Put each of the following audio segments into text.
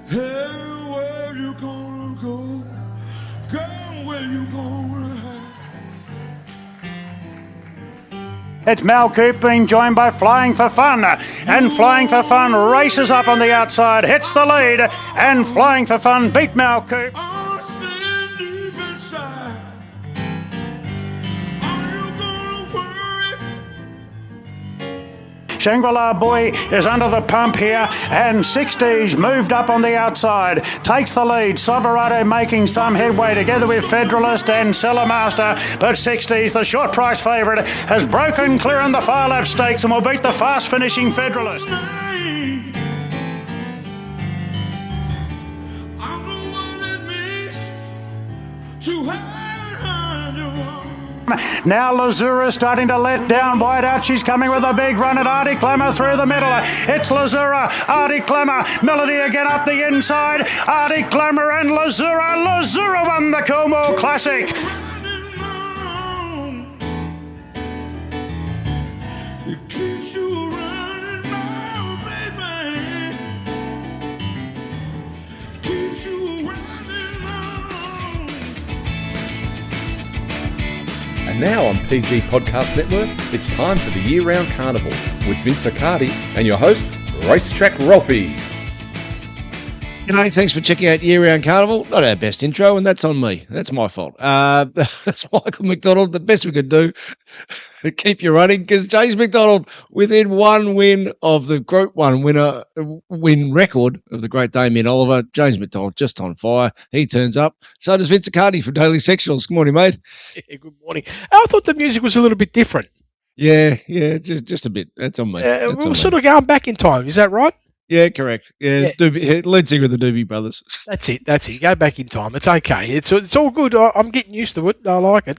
Hey, where you gonna go? Girl, where you gonna hide? It's Mal Coop being joined by Flying for Fun. And Flying for Fun races up on the outside, hits the lead, and Flying for Fun beat Mal Coop. I'll stand deep inside. Are you gonna worry? Shangri-La Boy is under the pump here, and 60s moved up on the outside, takes the lead. Soverado making some headway together with Federalist and Cellarmaster, but 60s, the short price favourite, has broken clear in the far lap stakes and will beat the fast finishing Federalist. I'm the one it means to have you. Now Lazzura starting to let down wide out. She's coming with a big run at Artie Clemmer through the middle. It's Lazzura, Artie Clemmer, Melody again up the inside. Artie Clemmer and Lazzura. Lazzura won the Coolmore Classic. It keeps you running round, baby. Keeps you running round. And now on PG Podcast Network, it's time for the year-round carnival with Vince Accardi and your host, Racetrack Rolfie. G'day, thanks for checking out Year Round Carnival. Not our best intro, and that's on me. That's my fault. That's Michael McDonald. The best we could do, keep you running, because James McDonald, within one win of the Group 1 win record of the great Damien Oliver, James McDonald just on fire. He turns up. So does Vince Accardi from Daily Sectionals. Good morning, mate. Yeah, good morning. I thought the music was a little bit different. Yeah, just a bit. That's on me. That's on We're me. sort of going back in time. Is that right? Yeah, correct. Yeah. Lead singer of the Doobie Brothers. That's it. Go back in time. It's okay. It's all good. I'm getting used to it. I like it.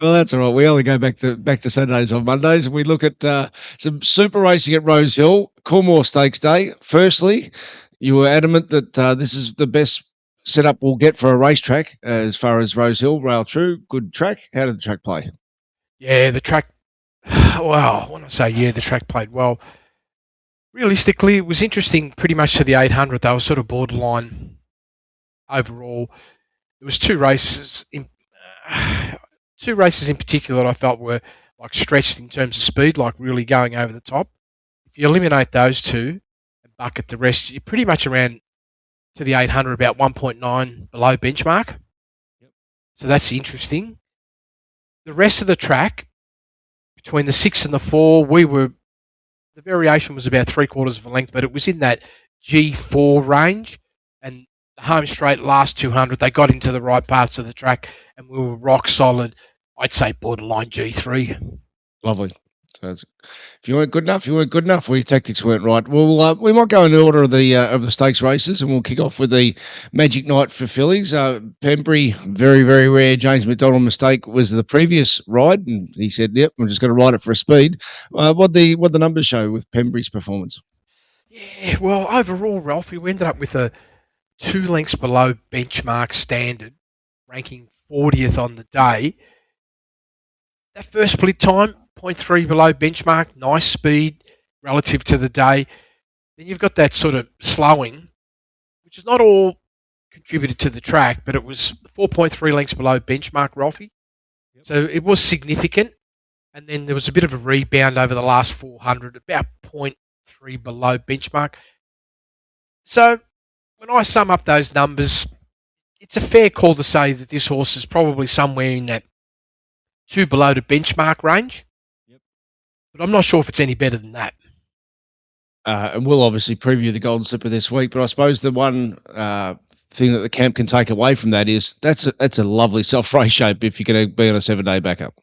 Well, that's all right. We only go back to Saturdays on Mondays, and we look at some super racing at Rose Hill, Coolmore Stakes Day. Firstly, you were adamant that this is the best setup we'll get for a racetrack as far as Rose Hill, rail true, good track. How did the track play? Yeah, the track. Well, when I say the track played well. Realistically, it was interesting pretty much to the 800. They were sort of borderline overall. There was two races in particular that I felt were like stretched in terms of speed, like really going over the top. If you eliminate those two and bucket the rest, you're pretty much around to the 800, about 1.9 below benchmark. Yep. So that's interesting. The rest of the track, between the 6 and the 4, the variation was about 3/4 of a length, but it was in that G4 range. And the home straight last 200, they got into the right parts of the track, and we were rock solid. I'd say borderline G3. Lovely. So if you weren't good enough, or your tactics weren't right. Well, we might go in order of the stakes races, and we'll kick off with the Magic Night for fillies. Pembury, very, very rare James McDonald mistake was the previous ride, and he said, "Yep, I'm just going to ride it for a speed." What the numbers show with Pembury's performance? Yeah, well, overall, Ralphie, we ended up with a 2 lengths below benchmark standard, ranking 40th on the day. That first split time, 0.3 below benchmark, nice speed relative to the day. Then you've got that sort of slowing, which is not all contributed to the track, but it was 4.3 lengths below benchmark, Ralphie. Yep. So it was significant. And then there was a bit of a rebound over the last 400, about 0.3 below benchmark. So when I sum up those numbers, it's a fair call to say that this horse is probably somewhere in that 2 below the benchmark range. Yep. But I'm not sure if it's any better than that. And we'll obviously preview the Golden Slipper this week, but I suppose the one thing that the camp can take away from that is that's a lovely self-race shape if you're going to be on a 7-day backup.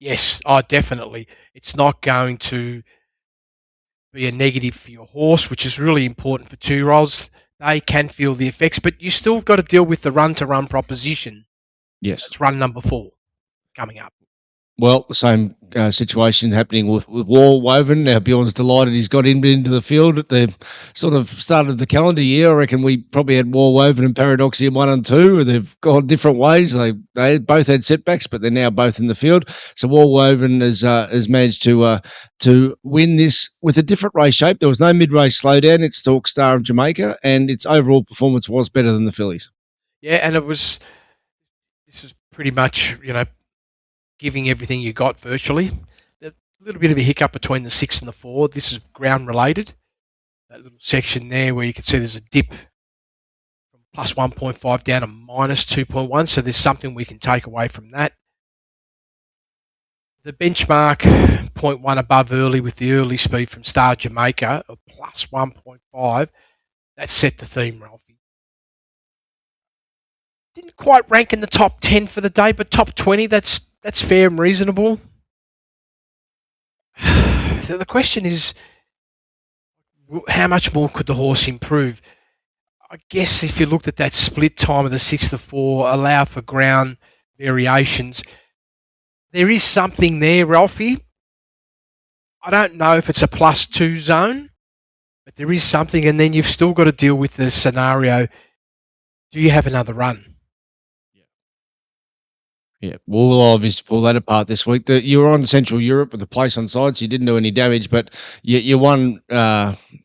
Yes, definitely. It's not going to be a negative for your horse, which is really important for 2-year-olds. They can feel the effects, but you still got to deal with the run-to-run proposition. Yes. It's run number 4 coming up. Well, the same situation happening with Wall Woven. Now, Bjorn's delighted he's got him into the field at the sort of start of the calendar year. I reckon we probably had Wall Woven and Paradoxium 1 and 2. They've gone different ways. They both had setbacks, but they're now both in the field. So Wall Woven has managed to win this with a different race shape. There was no mid-race slowdown. It stalked Star of Jamaica, and its overall performance was better than the fillies. Yeah, and this is pretty much, giving everything you got virtually. A little bit of a hiccup between the 6 and the 4. This is ground related. That little section there where you can see there's a dip from plus 1.5 down to minus 2.1. So there's something we can take away from that. The benchmark 0.1 above early with the early speed from Star Jamaica of plus 1.5. That set the theme, Ralphie. Didn't quite rank in the top 10 for the day, but top 20, that's fair and reasonable. So the question is, how much more could the horse improve? I guess if you looked at that split time of the 6 to 4, allow for ground variations, there is something there, Ralphie. I don't know if it's a plus 2 zone, but there is something, and then you've still got to deal with the scenario. Do you have another run? Yeah, we'll obviously pull that apart this week. You were on Central Europe with the place on side, so you didn't do any damage. But your one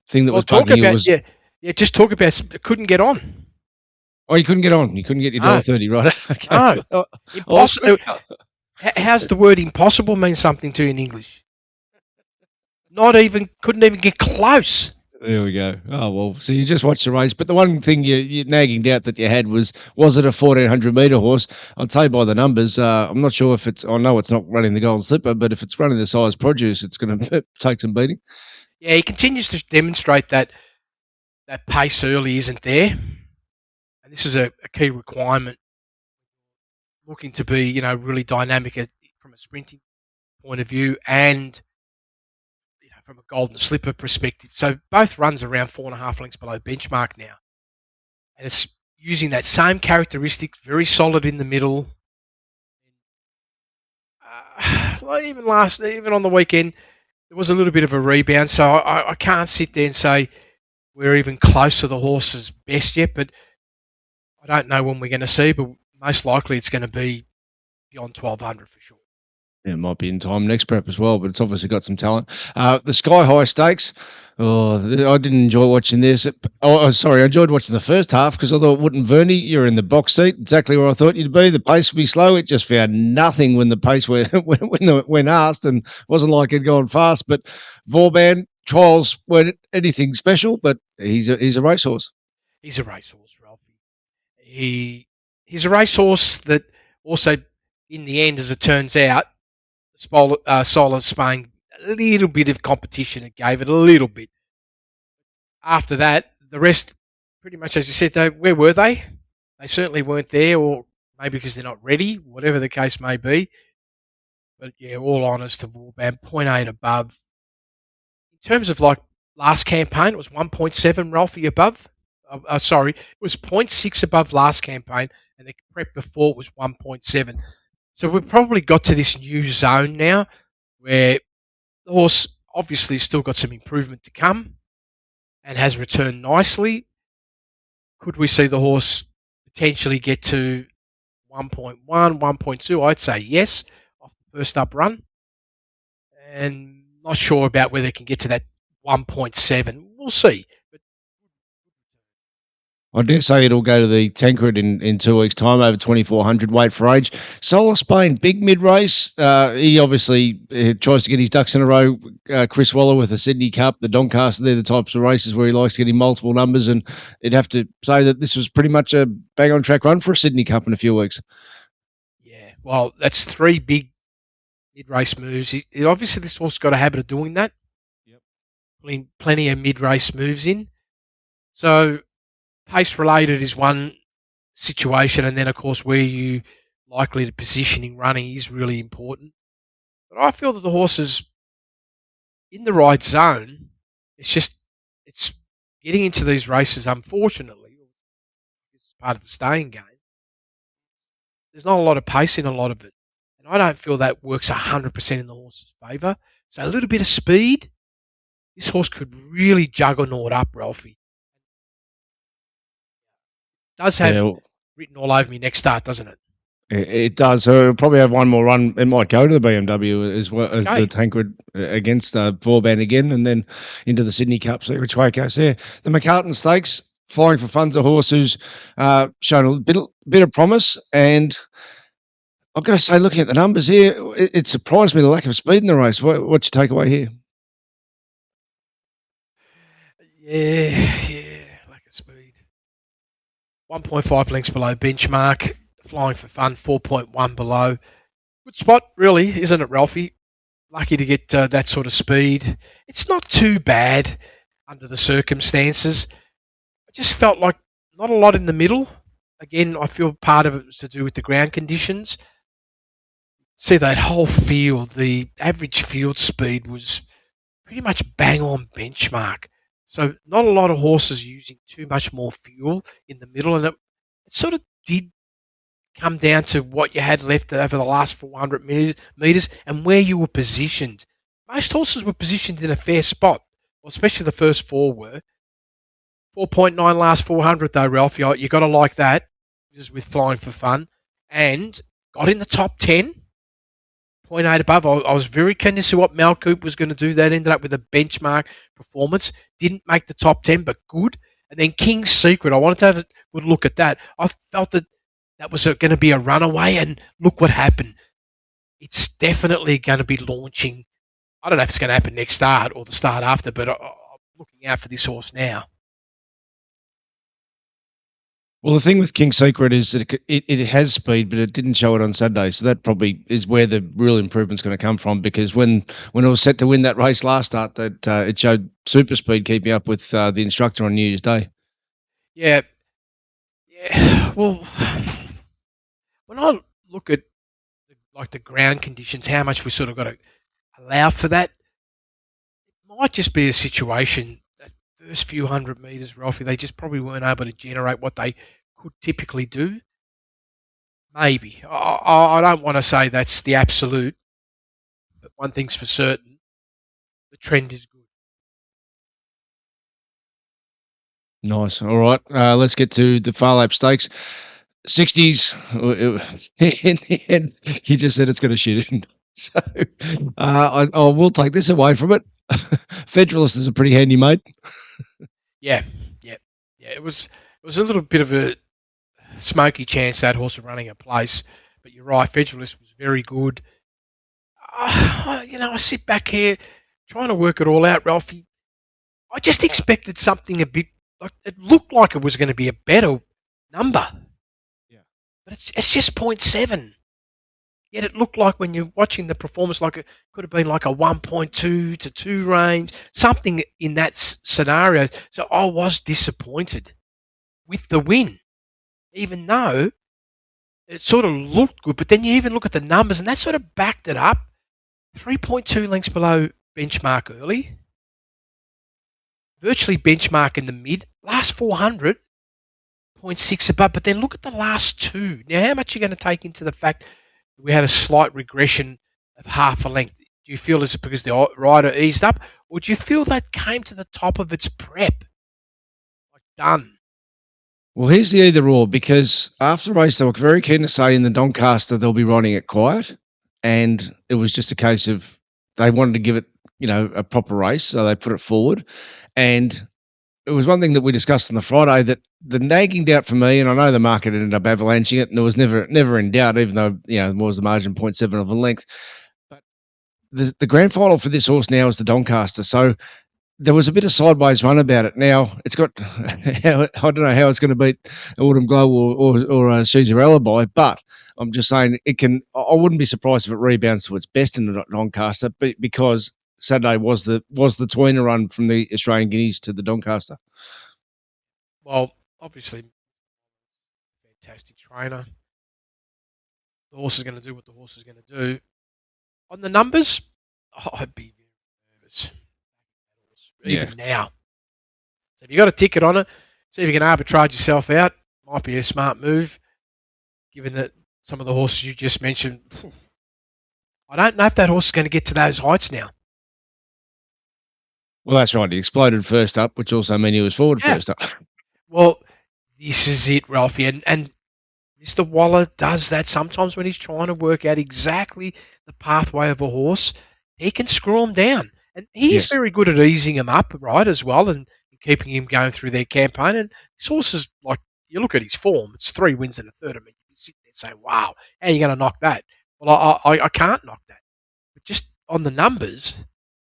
thing that was bugging you was just talk about couldn't get on. Oh, you couldn't get on. You couldn't get your $1.30, right? Okay. No, impossible. How's the word impossible mean something to you in English? Couldn't even get close. There we go. Oh, well, so you just watched the race. But the one thing you nagging doubt that you had was it a 1,400-metre horse? I'll tell you by the numbers. I'm not sure if I know it's not running the Golden Slipper, but if it's running the size produce, it's going to take some beating. Yeah, he continues to demonstrate that pace early isn't there. And this is a key requirement. Looking to be, really dynamic from a sprinting point of view and from a Golden Slipper perspective. So both runs around 4.5 lengths below benchmark now. And it's using that same characteristic, very solid in the middle. Even on the weekend, there was a little bit of a rebound. So I can't sit there and say we're even close to the horse's best yet, but I don't know when we're going to see, but most likely it's going to be beyond 1,200 for sure. Yeah, it might be in time next prep as well, but it's obviously got some talent. The Sky High Stakes. Oh, I didn't enjoy watching this. I enjoyed watching the first half because I thought Wootton Verney, you're in the box seat, exactly where I thought you'd be. The pace would be slow. It just found nothing when the pace when asked, and wasn't like it'd gone fast. But Vauban trials weren't anything special, but he's a racehorse. He's a racehorse, Ralphie. He's a racehorse that also, in the end, as it turns out, Soul of Spain, a little bit of competition. It gave it a little bit. After that, the rest, pretty much as you said, where were they? They certainly weren't there, or maybe because they're not ready, whatever the case may be. But yeah, all honours to Vauban, 0.8 above. In terms of last campaign, it was 1.7, Ralphie, above. It was 0.6 above last campaign, and the prep before was 1.7. So we've probably got to this new zone now where the horse obviously still got some improvement to come and has returned nicely. Could we see the horse potentially get to 1.1, 1.2? I'd say yes, off the first up run. And not sure about whether it can get to that 1.7. We'll see. I dare say it'll go to the Tancred in 2 weeks' time, over 2,400 weight for age. Solar Spain, big mid-race. He obviously tries to get his ducks in a row. Chris Waller with the Sydney Cup, the Doncaster, they're the types of races where he likes getting multiple numbers, and you'd have to say that this was pretty much a bang-on-track run for a Sydney Cup in a few weeks. Yeah, well, that's 3 big mid-race moves. Obviously, this horse got a habit of doing that. Yep. Putting plenty of mid-race moves in. So pace related is one situation, and then of course where you likely to positioning running is really important. But I feel that the horse is in the right zone. It's getting into these races, unfortunately. This is part of the staying game. There's not a lot of pace in a lot of it. And I don't feel that works 100% in the horse's favour. So a little bit of speed, this horse could really juggernaut up, Ralphie. Does have Yeah, written all over me next start, doesn't it? it does. So it'll probably have one more run. It might go to the BMW as well as Okay. the Tancred against Vauban again, and then into the Sydney Cup. See which way it goes there. The McCartan Stakes, Flying for Fun's a horse who's shown a bit of promise, and I've got to say, looking at the numbers here, it surprised me the lack of speed in the race. What's your takeaway here? Yeah, lack of speed. 1.5 lengths below benchmark. Flying for Fun, 4.1 below. Good spot, really, isn't it, Ralphie? Lucky to get that sort of speed. It's not too bad under the circumstances. I just felt like not a lot in the middle. Again, I feel part of it was to do with the ground conditions. See that whole field, the average field speed was pretty much bang on benchmark. So not a lot of horses using too much more fuel in the middle, and it sort of did come down to what you had left over the last 400 metres and where you were positioned. Most horses were positioned in a fair spot, well, especially the first four were. 4.9 last 400 though, Ralph. You got to like that, just with Flying for Fun, and got in the top 10. 0.8 above. I was very keen to see what Mal Coop was going to do. That ended up with a benchmark performance. Didn't make the top 10, but good. And then King's Secret, I wanted to have a good look at that. I felt that was going to be a runaway, and look what happened. It's definitely going to be launching. I don't know if it's going to happen next start or the start after, but I'm looking out for this horse now. Well, the thing with King Secret is that it has speed, but it didn't show it on Saturday. So that probably is where the real improvement's going to come from, because when it was set to win that race last start, that it showed super speed keeping up with the instructor on New Year's Day. Yeah. Well, when I look at the ground conditions, how much we sort of got to allow for that, it might just be a situation that first few 100 metres, Ralphie, they just probably weren't able to generate what they could typically do. Maybe. I don't want to say that's the absolute, but one thing's for certain, the trend is good. Nice. All right. Let's get to the Far Lap Stakes. 60s. In the end, you just said it's going to shit in. So I will take this away from it. Federalist is a pretty handy mate. Yeah. It was a little bit of a smoky chance that horse of running a place, but you're right. Federalist was very good. I sit back here trying to work it all out, Ralphie. I just expected something a bit like it looked like it was going to be a better number. Yeah, but it's just 0.7. Yet it looked like when you're watching the performance, like it could have been like a 1.2 to 2 range, something in that scenario. So I was disappointed with the win, even though it sort of looked good. But then you even look at the numbers, and that sort of backed it up. 3.2 lengths below benchmark early, virtually benchmark in the mid, last 400, 0.6 above. But then look at the last two. Now, how much are you going to take into the fact we had a slight regression of half a length? Do you feel it's because the rider eased up, or do you feel that came to the top of its prep? Like done. Well, here's the either or, because after the race, they were very keen to say in the Doncaster they'll be riding it quiet, and it was just a case of they wanted to give it, a proper race, so they put it forward. And it was one thing that we discussed on the Friday, that the nagging doubt for me, and I know the market ended up avalanching it, and it was never in doubt, even though there was the margin 0.7 of a length. But the grand final for this horse now is the Doncaster, so there was a bit of sideways run about it. Now it's got I don't know how it's going to beat Autumn Glow or She's Your Alibi, but I'm just saying it can. I wouldn't be surprised if it rebounds to its best in the Doncaster, because Saturday was the tweener run from the Australian Guineas to the Doncaster. Well, obviously, fantastic trainer. The horse is going to do what the horse is going to do. On the numbers, I'd be nervous. Even now. So if you've got a ticket on it, see if you can arbitrage yourself out. Might be a smart move, given that some of the horses you just mentioned I don't know if that horse is going to get to those heights now. Well, that's right. He exploded first up, which also meant he was forward Yeah. first up. Well, this is it, Ralphie. And Mr. Waller does that sometimes when he's trying to work out exactly the pathway of a horse. He can screw him down. And he's Yes. very good at easing him up, right, as well, and keeping him going through their campaign. And this horse is like, you look at his form, it's 3 wins and a third. I mean, you sit there and say, wow, how are you going to knock that? Well, I can't knock that. But just on the numbers,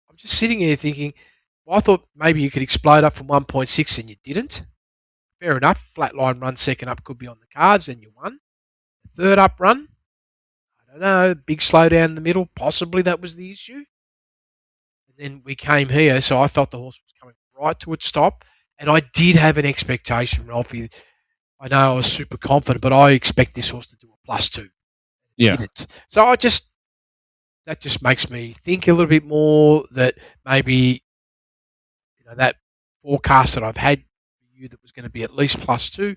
I'm just sitting here thinking, well, I thought maybe you could explode up from 1.6 and you didn't. Fair enough. Flatline run second up could be on the cards and you won. Third up run, I don't know, big slowdown in the middle, possibly that was the issue. And then we came here, so I felt the horse was coming right to its stop. And I did have an expectation, Ralphie. I know I was super confident, but I expect this horse to do a +2. Yeah. Didn't. So that just makes me think a little bit more that maybe that forecast that I've had for you that was going to be at least +2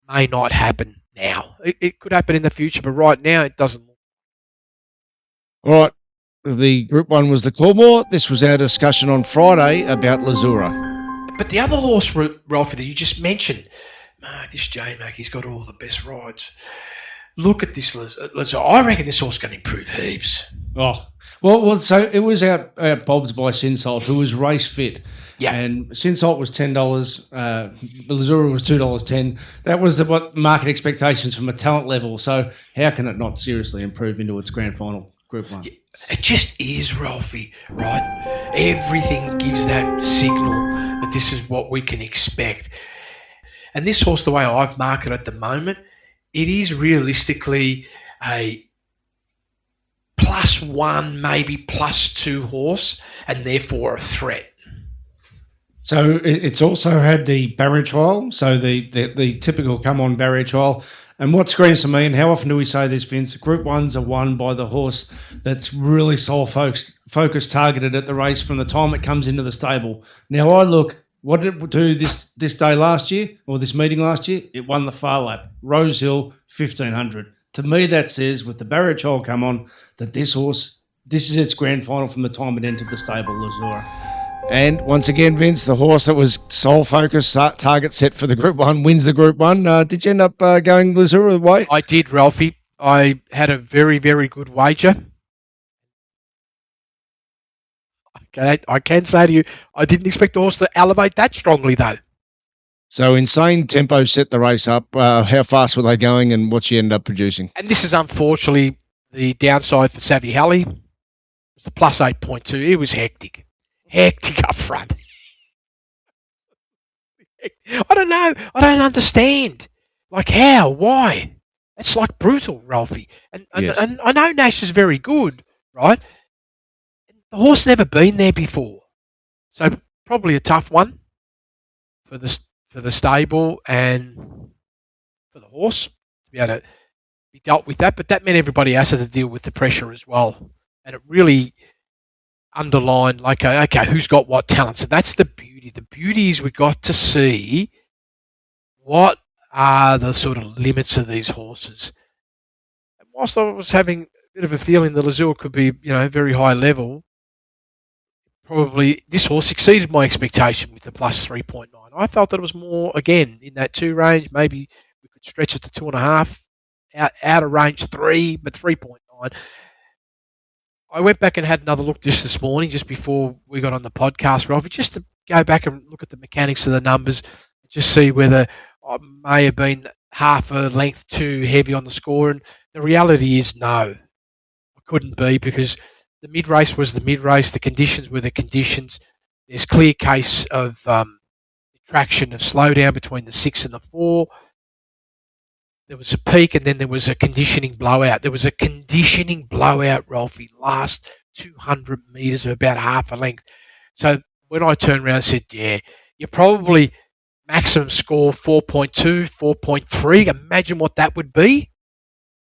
may not happen now. It could happen in the future, but right now it doesn't. All right. The Group 1 was the Coolmore. This was our discussion on Friday about Lazzura. But the other horse, Ralphie, that you just mentioned, this J-Mac, he's got all the best rides. Look at this Lazzura. I reckon this horse is going to improve heaps. Oh, well, so it was out Bob's by Sinsalt, who was race fit. Yeah. And Sinsalt was $10. Lazzura was $2.10. That was what market expectations from a talent level. So how can it not seriously improve into its grand final, Group 1? Yeah, it just is, Ralphie, right? Everything gives that signal that this is what we can expect. And this horse, the way I've marked it at the moment, it is realistically a +1, maybe +2 horse, and therefore a threat. So it's also had the barrier trial, so the typical come-on barrier trial. And what screams to me, and how often do we say this, Vince, Group 1s are won by the horse that's really sole-focused, targeted at the race from the time it comes into the stable. Now I look, what did it do this day last year, or this meeting last year? It won the Far Lap, Rose Hill, 1,500. To me, that says, with the barrier trial come on, that this horse, this is its grand final from the time it entered the stable, Lazzura. And once again, Vince, the horse that was sole focus, target set for the Group 1, wins the Group 1. Did you end up going Lazzura way? I did, Ralphie. I had a very, very good wager. Okay, I can say to you, I didn't expect the horse to elevate that strongly, though. So Insane Tempo set the race up. How fast were they going, and what she ended up producing? And this is unfortunately the downside for Savvy Halley. It was the +8.2. It was hectic. Hectic up front. I don't know. I don't understand. Like how? Why? It's like brutal, Ralphie. And Yes. I know Nash is very good, right? The horse never been there before. So probably a tough one for the stable and for the horse to be able to be dealt with that. But that meant everybody else had to deal with the pressure as well. And it really underlined, like, okay, who's got what talent? So that's the beauty. The beauty is we got to see what are the sort of limits of these horses. And whilst I was having a bit of a feeling the Lazzura could be, very high level, probably this horse exceeded my expectation with the +3.9. I felt that it was more, again, in that 2 range. Maybe we could stretch it to 2.5, out of range 3, but 3.9. I went back and had another look just this morning, just before we got on the podcast, Ralphie, just to go back and look at the mechanics of the numbers, just see whether I may have been half a length too heavy on the score. And the reality is no, I couldn't be, because the mid-race was the mid-race, the conditions were the conditions. There's clear case of traction of slowdown between the 6 and the 4. There was a peak, and then there was a conditioning blowout. There was a conditioning blowout, Ralphie, last 200 metres of about half a length. So when I turned around and said, yeah, you're probably maximum score 4.2, 4.3. Imagine what that would be.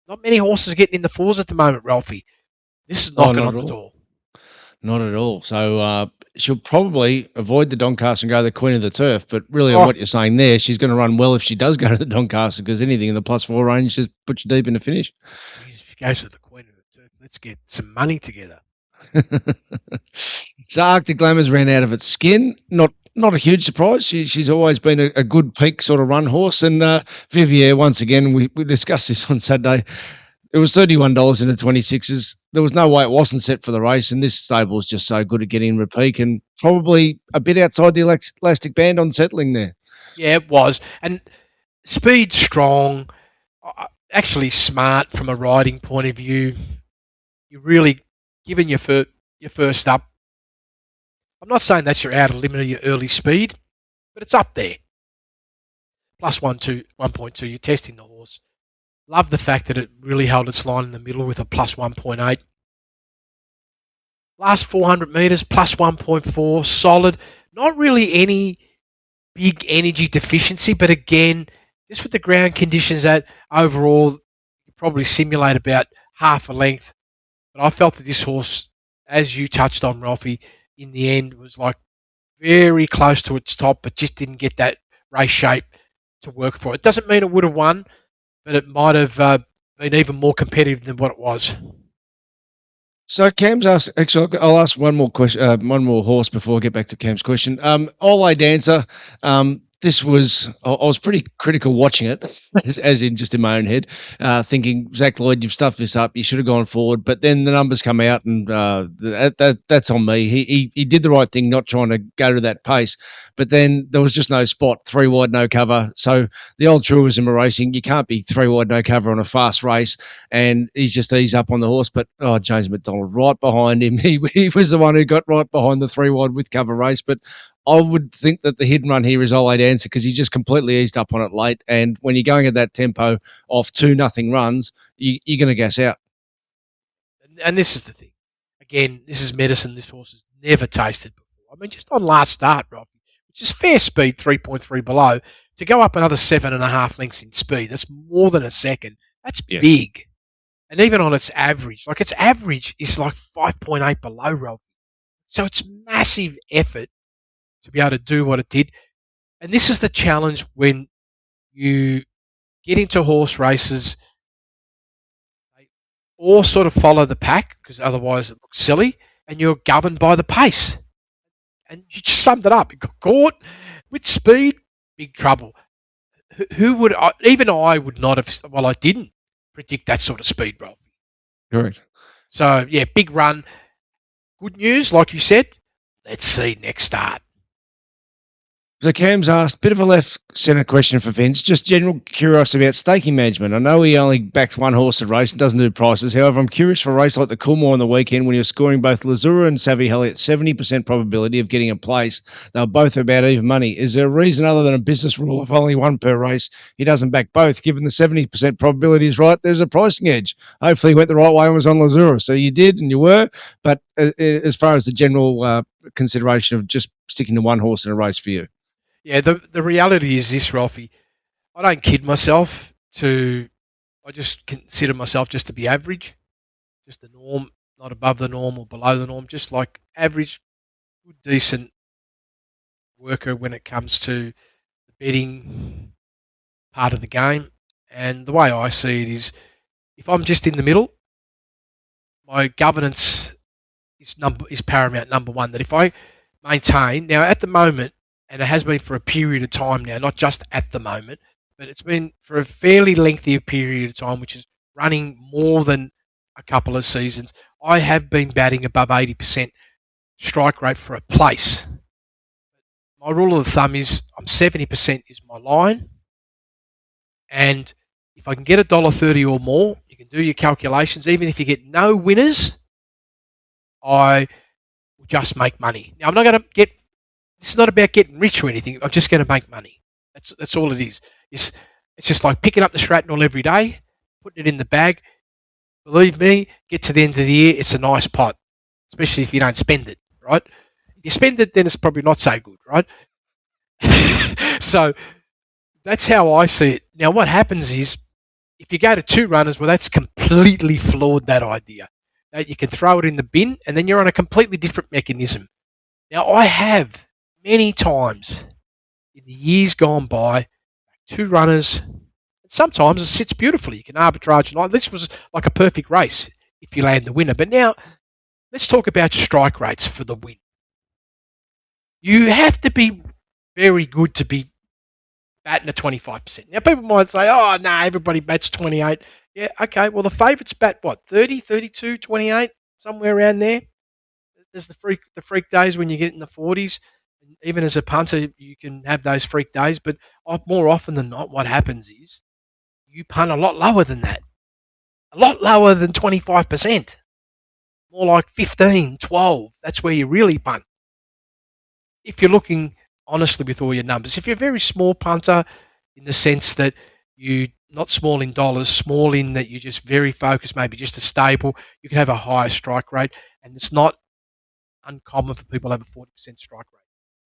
Not many horses are getting in the 4s at the moment, Ralphie. This is knocking on the door. Not at all. So she'll probably avoid the Doncaster and go to the Queen of the Turf. But really, on what you're saying there, she's going to run well if she does go to the Doncaster, because anything in the +4 range just puts you deep in the finish. If she goes to the Queen of the Turf, let's get some money together. So Arctic Glamours ran out of its skin. Not a huge surprise. She's always been a good peak sort of run horse. And Vivier, once again, we discussed this on Saturday. It was $31 in the 26s. There was no way it wasn't set for the race, and this stable is just so good at getting in peak and probably a bit outside the elastic band on settling there. Yeah, it was. And speed strong, actually smart from a riding point of view. You really, given your first up, I'm not saying that's your outer limit of your early speed, but it's up there. Plus 1.2, you're testing the horse. Love the fact that it really held its line in the middle with a plus 1.8. Last 400 metres, plus 1.4, solid. Not really any big energy deficiency, but again, just with the ground conditions that overall you probably simulate about half a length. But I felt that this horse, as you touched on, Ralphie, in the end was like very close to its top, but just didn't get that race shape to work for it. It doesn't mean it would have won, but it might have been even more competitive than what it was. So Cam's asked. Actually, I'll ask one more question, one more horse before I get back to Cam's question. Ole Dancer. This was, I was pretty critical watching it, as in just in my own head, thinking, Zach Lloyd, you've stuffed this up. You should have gone forward. But then the numbers come out, and that's on me. He did the right thing, not trying to go to that pace. But then there was just no spot, 3 wide, no cover. So the old truism of racing, you can't be 3 wide, no cover on a fast race. And he's just eased up on the horse. But, James McDonald right behind him. He was the one who got right behind the 3 wide with cover race. But I would think that the hidden run here is Ole Dancer because he just completely eased up on it late. And when you're going at that tempo off 2-0 runs, you're going to gas out. And this is the thing. Again, this is medicine this horse has never tasted before. I mean, just on last start, Robbie, which is fair speed, 3.3 below, to go up another 7.5 lengths in speed, that's more than a second. That's big. And even on its average, like its average is like 5.8 below, Robbie. So it's massive effort to be able to do what it did. And this is the challenge when you get into horse races. They all sort of follow the pack because otherwise it looks silly, and you're governed by the pace. And you just summed it up. You got caught with speed, big trouble. Who would, even I would not have, well, I didn't predict that sort of speed, Rob. Correct. So, yeah, big run. Good news, like you said. Let's see next start. So Cam's asked, bit of a left centre question for Vince, just general curiosity about staking management. I know he only backs one horse at race and doesn't do prices. However, I'm curious for a race like the Coolmore on the weekend when you're scoring both Lazzura and Savvy Helly at 70% probability of getting a place. They're both about even money. Is there a reason other than a business rule of only one per race he doesn't back both? Given the 70% probability is right, there's a pricing edge. Hopefully he went the right way and was on Lazzura. So you did and you were, but as far as the general consideration of just sticking to one horse in a race for you. Yeah, the reality is this, Ralphie. I don't kid myself I just consider myself just to be average, just the norm, not above the norm or below the norm, just like average, good, decent worker when it comes to the betting part of the game. And the way I see it is if I'm just in the middle, my governance is paramount, number one, that if I maintain, now at the moment, and it has been for a period of time now, not just at the moment, but it's been for a fairly lengthy period of time, which is running more than a couple of seasons. I have been batting above 80% strike rate for a place. My rule of the thumb is I'm 70% is my line. And if I can get $1.30 or more, you can do your calculations. Even if you get no winners, I will just make money. Now, I'm not going to get... It's not about getting rich or anything. I'm just going to make money. That's all it is. It's just like picking up the shrapnel every day, putting it in the bag. Believe me, get to the end of the year, it's a nice pot, especially if you don't spend it, right? If you spend it, then it's probably not so good, right? So that's how I see it. Now, what happens is if you go to 2 runners, well, that's completely flawed, that idea. That you can throw it in the bin and then you're on a completely different mechanism. Now, I have many times in the years gone by, 2 runners, and sometimes it sits beautifully. You can arbitrage. This was like a perfect race. if you land the winner. But now, let's talk about strike rates for the win. You have to be very good to be batting at 25%. Now, people might say, oh, no, everybody bats 28. Yeah, okay, well, the favourites bat, what, 30, 32, 28, somewhere around there? There's the freak days when you get in the 40s. Even as a punter, you can have those freak days, but more often than not, what happens is you punt a lot lower than that. A lot lower than 25%. More like 15, 12. That's where you really punt. If you're looking honestly with all your numbers. If you're a very small punter, in the sense that you're not small in dollars, small in that you're just very focused, maybe just a stable, you can have a higher strike rate, and it's not uncommon for people to have a 40% strike rate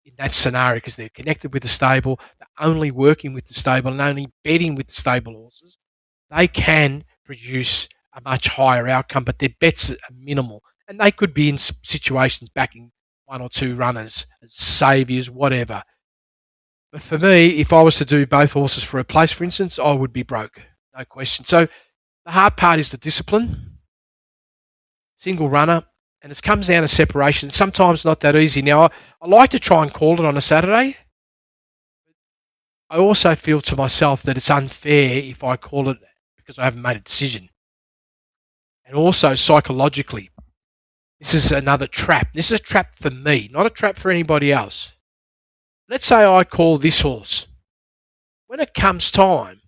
in that scenario because they're connected with the stable, they're only working with the stable and only betting with the stable horses. They can produce a much higher outcome, but their bets are minimal, and they could be in situations backing one or two runners as saviours, whatever. But for me, if I was to do both horses for a place, for instance, I would be broke, no question. So the hard part is the discipline, single runner, and it comes down to separation. Sometimes not that easy. Now, I like to try and call it on a Saturday. I also feel to myself that it's unfair if I call it because I haven't made a decision. And also psychologically, this is another trap. This is a trap for me, not a trap for anybody else. Let's say I call this horse. When it comes time,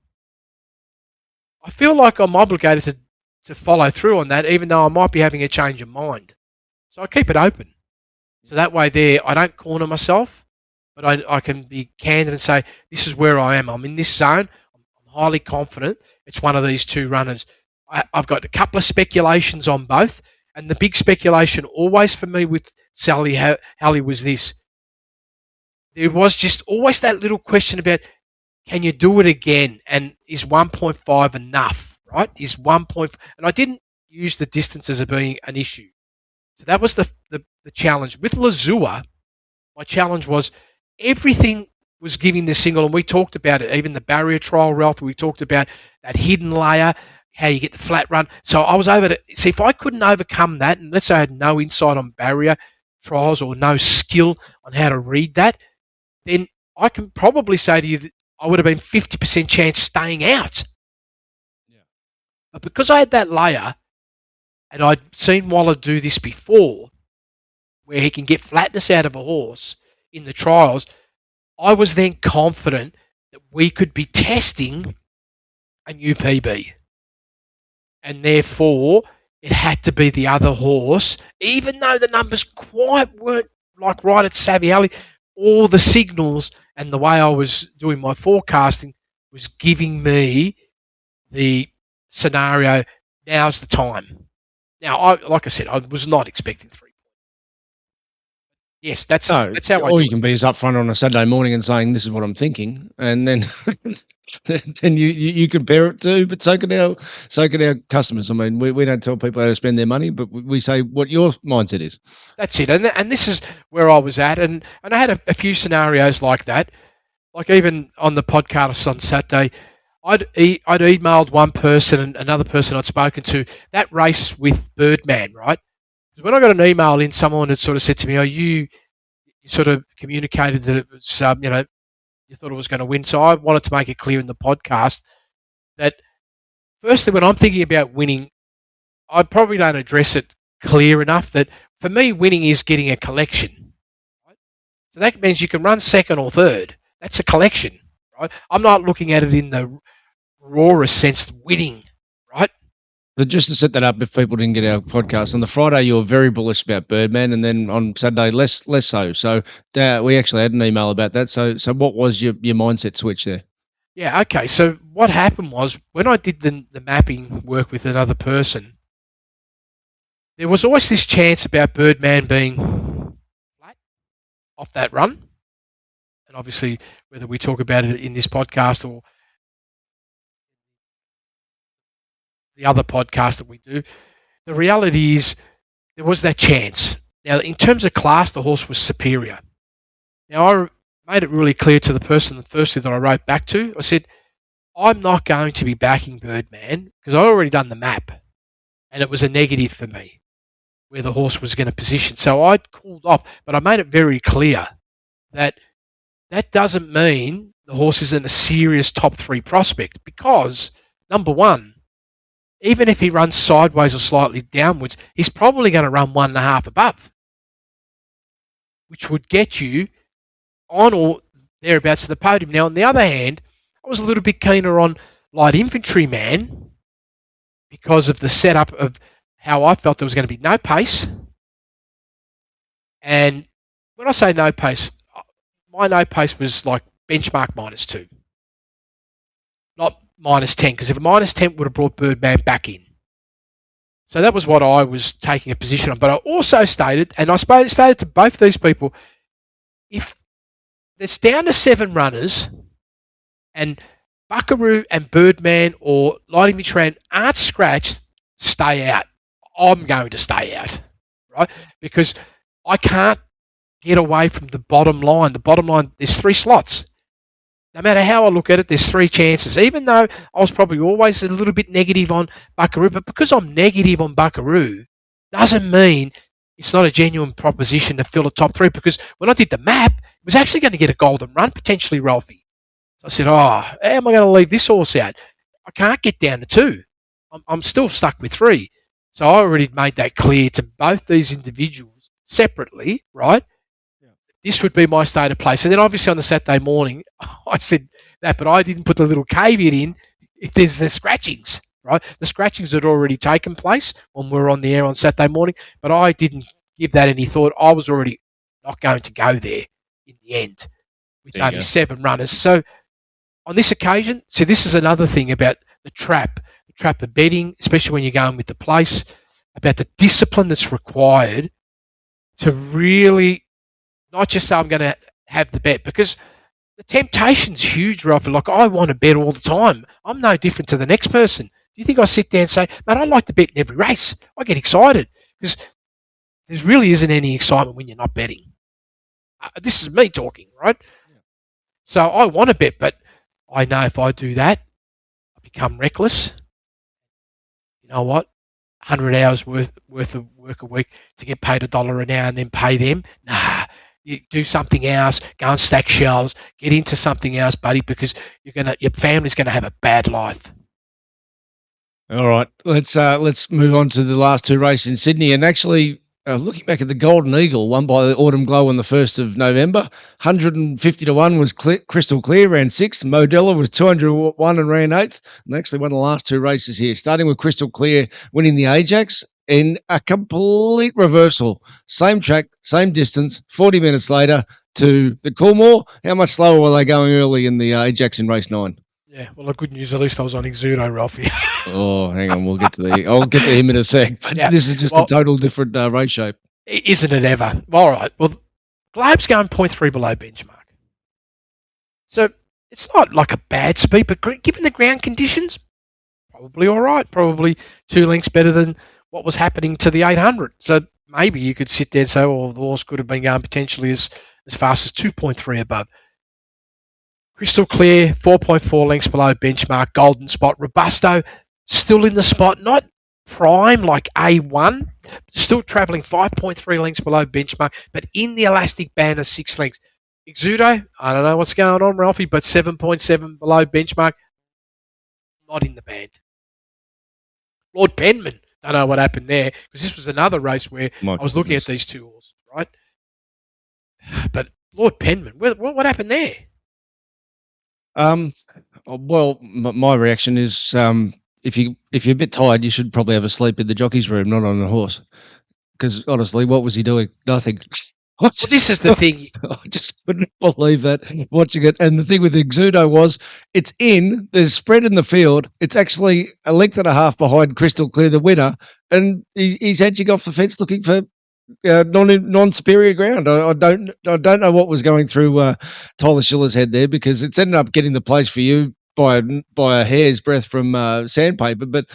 I feel like I'm obligated to follow through on that, even though I might be having a change of mind. So I keep it open. So that way there, I don't corner myself, but I can be candid and say, this is where I am. I'm in this zone. I'm highly confident. It's one of these two runners. I've got a couple of speculations on both. And the big speculation always for me with Sally Halley was this. There was just always that little question about, can you do it again? And is 1.5 enough, right? Is 1.5, and I didn't use the distance as being an issue. So that was the challenge. With Lazzura, my challenge was everything was giving the single, and we talked about it, even the barrier trial, Ralph, we talked about that hidden layer, how you get the flat run. So I was over to see if I couldn't overcome that, and let's say I had no insight on barrier trials or no skill on how to read that, then I can probably say to you that I would have been 50% chance staying out. Yeah. But because I had that layer, and I'd seen Waller do this before, where he can get flatness out of a horse in the trials, I was then confident that we could be testing a new PB. And therefore, it had to be the other horse, even though the numbers quite weren't like right at Savvy Alley. All the signals and the way I was doing my forecasting was giving me the scenario, now's the time. Now, like I said, I was not expecting 3 points. Yes, that's how I do it. All you can be is upfront on a Saturday morning and saying, this is what I'm thinking, and then then you compare it to, but so can our customers. I mean, we don't tell people how to spend their money, but we say what your mindset is. That's it, and this is where I was at, and I had a few scenarios like that. Like even on the podcast on Saturday, I'd emailed one person and another person I'd spoken to that race with Birdman, right? Because when I got an email in, someone had sort of said to me, "Oh, you sort of communicated that it was, you thought it was going to win." So I wanted to make it clear in the podcast that, firstly, when I'm thinking about winning, I probably don't address it clear enough that for me, winning is getting a collection. Right? So that means you can run second or third. That's a collection, right? I'm not looking at it in the rawest sense, winning, right? But just to set that up, if people didn't get our podcast, on the Friday you were very bullish about Birdman, and then on Saturday less so. So we actually had an email about that. So what was your mindset switch there? Yeah, okay. So what happened was when I did the mapping work with another person, there was always this chance about Birdman being flat off that run. And obviously, whether we talk about it in this podcast or the other podcast that we do, the reality is there was that chance. Now, in terms of class, the horse was superior. Now, I made it really clear to the person, firstly, that I wrote back to. I said, I'm not going to be backing Birdman because I'd already done the map. and it was a negative for me where the horse was going to position. So I cooled off, but I made it very clear that that doesn't mean the horse isn't a serious top 3 prospect, because, number one, even if he runs sideways or slightly downwards, he's probably going to run 1.5 above, which would get you on or thereabouts to the podium. Now, on the other hand, I was a little bit keener on Light Infantry Man because of the setup of how I felt there was going to be no pace. And when I say no pace, my no pace was like benchmark -2, not -10, because if a -10 would have brought Birdman back in. So that was what I was taking a position on. But I also stated, and I stated to both these people, if there's down to 7 runners and Buckaroo and Birdman or Lighting Mitran aren't scratched, stay out. I'm going to stay out, right? Because I can't get away from the bottom line. The bottom line, there's 3 slots. No matter how I look at it, there's 3 chances. Even though I was probably always a little bit negative on Buckaroo, but because I'm negative on Buckaroo, doesn't mean it's not a genuine proposition to fill a top 3, because when I did the map, it was actually going to get a golden run, potentially, Ralphie. So I said, how am I going to leave this horse out? I can't get down to 2. I'm still stuck with 3. So I already made that clear to both these individuals separately, right? Yeah. This would be my state of play. So then obviously on the Saturday morning, I said that, but I didn't put the little caveat in if there's the scratchings, right? The scratchings had already taken place when we were on the air on Saturday morning, but I didn't give that any thought. I was already not going to go there in the end with only 7 runners. So on this occasion, so this is another thing about the trap of betting, especially when you're going with the place, about the discipline that's required to really not just say I'm going to have the bet, because the temptation's huge, Ralph. Like, I want to bet all the time. I'm no different to the next person. Do you think I sit there and say, mate, I like to bet in every race? I get excited because there really isn't any excitement when you're not betting. This is me talking, right? Yeah. So I want to bet, but I know if I do that, I become reckless. You know what? 100 hours worth of work a week to get paid $1 an hour and then pay them? Nah, you do something else. Go and stack shelves. Get into something else, buddy, because your family's gonna have a bad life. All right, let's move on to the last 2 races in Sydney. And actually, looking back at the Golden Eagle, won by the Autumn Glow on the 1st of November, 150 to 1 was Crystal Clear, ran 6th. Modella was 201 and ran 8th. And actually won the last 2 races here, starting with Crystal Clear winning the Ajax in a complete reversal. Same track, same distance, 40 minutes later to the Coolmore. How much slower were they going early in the Ajax in race 9? Yeah, well, the good news, at least I was on Exudo, Ralphie. Oh, hang on, I'll get to him in a sec. But yeah, this is just a total different race shape. Isn't it ever? All right, well, Globe's going 0.3 below benchmark. So it's not like a bad speed, but given the ground conditions, probably all right. Probably 2 lengths better than what was happening to the 800. So maybe you could sit there and say, the horse could have been going potentially as fast as 2.3 above. Crystal Clear, 4.4 lengths below benchmark, golden spot. Robusto, still in the spot, not prime like A1, still travelling 5.3 lengths below benchmark, but in the elastic band of 6 lengths. Exudo, I don't know what's going on, Ralphie, but 7.7 below benchmark, not in the band. Lord Penman, don't know what happened there, because this was another race where I was looking at these 2 horses, right? But Lord Penman, what happened there? Well, my reaction is, if you're a bit tired, you should probably have a sleep in the jockey's room, not on the horse. Because honestly, what was he doing? Nothing. This is the thing. I just couldn't believe that watching it. And the thing with Exudo was, it's in. There's spread in the field. It's actually a length and a half behind Crystal Clear, the winner, and he's edging off the fence looking for non-superior ground. I don't know what was going through Tyler Schiller's head there, because it's ended up getting the place for you by a hair's breadth from sandpaper. But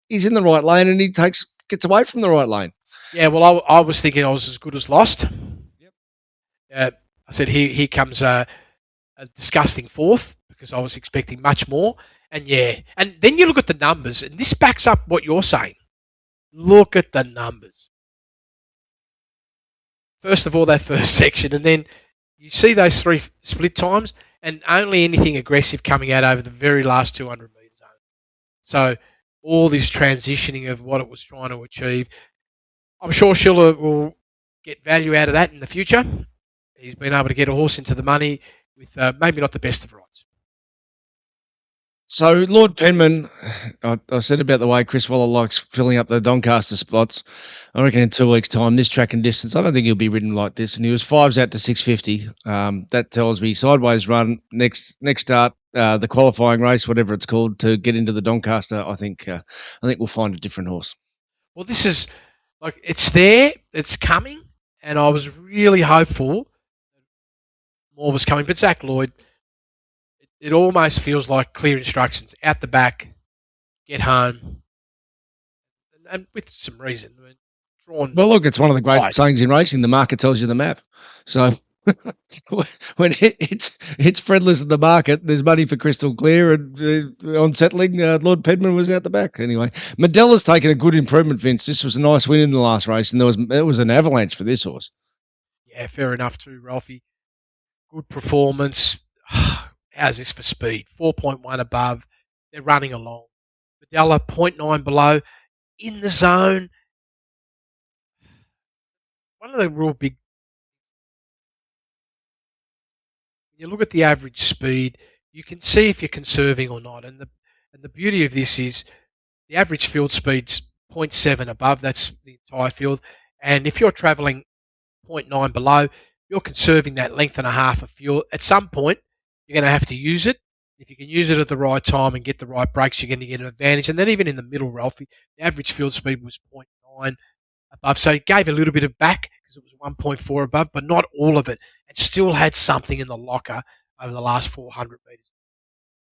he's in the right lane and he gets away from the right lane. Yeah, well, I was thinking I was as good as lost. Yep. I said here comes a disgusting 4th, because I was expecting much more. And yeah, and then you look at the numbers, and this backs up what you're saying. Look at the numbers. First of all, that first section, and then you see those 3 split times, and only anything aggressive coming out over the very last 200 metre zone. So all this transitioning of what it was trying to achieve. I'm sure Schiller will get value out of that in the future. He's been able to get a horse into the money with maybe not the best of rides. So, Lord Penman, I said about the way Chris Waller likes filling up the Doncaster spots. I reckon in 2 weeks' time, this track and distance, I don't think he'll be ridden like this. And he was 5s out to 650. That tells me sideways run, next start, the qualifying race, whatever it's called, to get into the Doncaster. I think we'll find a different horse. Well, this is like it's there, it's coming, and I was really hopeful more was coming. But Zach Lloyd, it almost feels like clear instructions out the back, get home, and with some reason. I mean, drawn. Well, look, it's one of the great wide. sayings in racing: the market tells you the map. So when it's friendless in the market, there's money for crystal clear, and unsettling. Lord Penman was out the back anyway. Medella's taken a good improvement, Vince. This was a nice win in the last race, and it was an avalanche for this horse. Yeah, fair enough too, Ralphie. Good performance. How's this for speed? 4.1 above. They're running along. Medella 0.9 below. In the zone. One of the real big. When you look at the average speed, you can see if you're conserving or not. And the beauty of this is the average field speed's 0.7 above. That's the entire field. And if you're travelling 0.9 below, you're conserving that length and a half of fuel. At some point, you're going to have to use it. If you can use it at the right time and get the right brakes, you're going to get an advantage. And then even in the middle, Ralphie, the average field speed was 0.9 above. So it gave a little bit of back because it was 1.4 above, but not all of it. And still had something in the locker over the last 400 metres.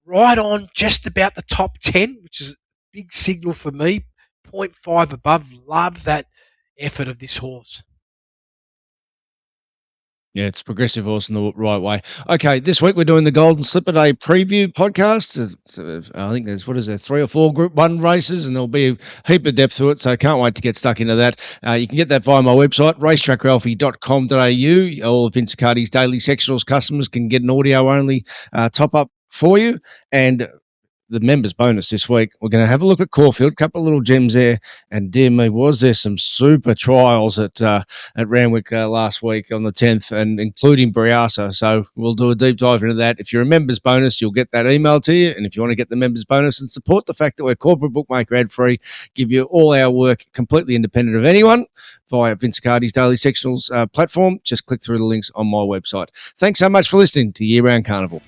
Right on just about the top 10, which is a big signal for me. 0.5 above. Love that effort of this horse. Yeah, it's a progressive horse in the right way. Okay, this week we're doing the Golden Slipper Day preview podcast. I think there's, 3 or 4 Group 1 races, and there'll be a heap of depth to it, so can't wait to get stuck into that. You can get that via my website, racetrackralphie.com.au. All of Vince Accardi's daily sectionals customers can get an audio-only top-up for you, and the members bonus this week, we're going to have a look at Caulfield, a couple of little gems there, and dear me, was there some super trials at Randwick last week on the 10th, and including Briasa. So we'll do a deep dive into that. If you're a members bonus, you'll get that email to you, and if you want to get the members bonus and support the fact that we're corporate bookmaker ad free, give you all our work completely independent of anyone via Vince Accardi's daily sectionals platform, just click through the links on my website. Thanks so much for listening to Year Round Carnival.